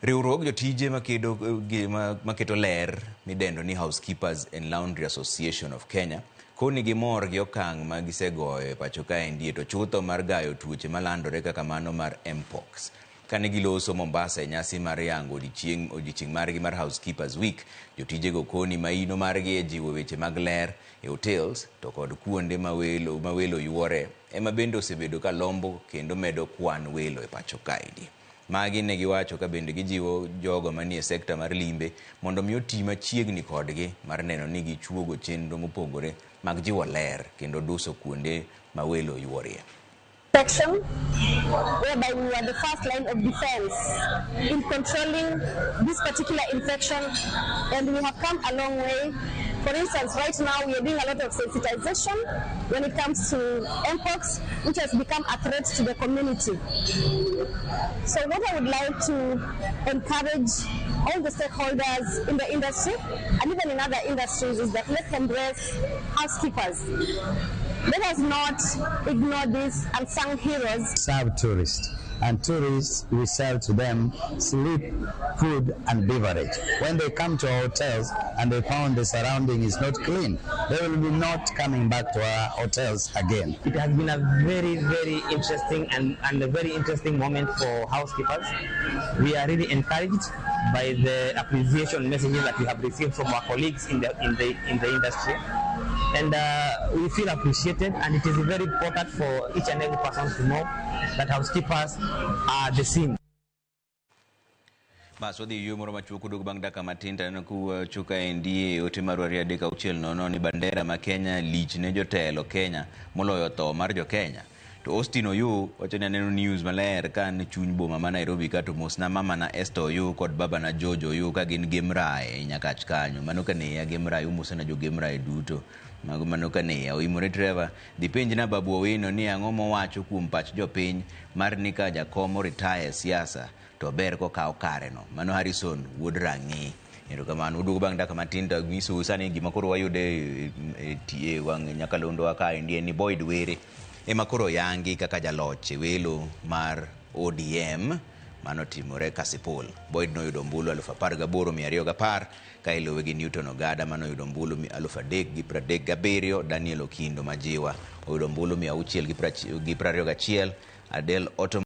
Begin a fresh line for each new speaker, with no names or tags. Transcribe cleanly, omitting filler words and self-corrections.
Riwruok jotije maketo ler midendo ni Housekeepers and Laundry Association of Kenya koni gimor gi okang' ma gisegoyo e pacho kaendi to chutho mar gayo tuoche malandore kaka mano mar mpox. Kane giloso Mombasa e nyasi mar yango odiochieng' margi mar Housekeepers Week, jotijego koni maino margi e jiwo weche mag ler e hotels to kod kuonde ma welo yuore ema bende osebedo ka lombo kendo medo kwan welo e pacho kaendi. Magi ne giwacho ka bende gijiwo jogo manie sekta mar limbe mondo mi oti machiegni kodgi mar neno ni gichuogo chenro mopogore mag jiwo ler kendo duso kuonde ma welo yuorie.
Section whereby we are the first line of defense in controlling this particular infection, and we have come a long way. For instance, right now we are doing a lot of sensitization when it comes to mpox, which has become a threat to the community. So what I would like to encourage all the stakeholders in the industry and even in other industries is that let's embrace housekeepers. Let us not ignore these unsung heroes.
Serve tourists, and tourists, we serve to them sleep, food and beverage. When they come to our hotels and they found the surrounding is not clean, they will be not coming back to our hotels again.
It has been a very, very interesting and a very interesting moment for housekeepers. We are really encouraged by the appreciation messages that we have received from our colleagues in the industry. And we feel appreciated, and it is very important for each and every person to know that housekeepers are the same.
Maswadi yumoro machuku dug bang daka matinta na ku chuka endi ote marwari adeka uchiel nono ni bandera ma Kenya lich ne jotelo Kenya moloyo tho mar jo Kenya. To Austin Oyu wacho ni neno news maler ka ne chuny boma ma Nairobi ka to mosna mama na Esther Oyu kod baba na Jojo Oyu ka gin Gemrae nyakach kanyo. Mano ka ne ya Gemrae umosena jo Gemrae duto. Mano ka ne ya oimore driver dhi penj na Babu Owino ni ang'o mowacho kuom pach jopiny mar ni ka jakomo retire siasa to ber ko kawo kare no. Mano Harrison wuod Rangi. Erokamano udugo bang daka matin to nyiso sani gima koro wayude tie wang Nyakalondo wa kaendi ni Boyd Were ema koro yangi kaka jaloch welo mar ODM mano timore Kasipul. Boyd noyudo ombulu 18,210 ka iluwe gi Newton Ogada mano yudo ombulu 3,037. Daniel Okindo Majiwa oyudo ombulu 621. Adel Otto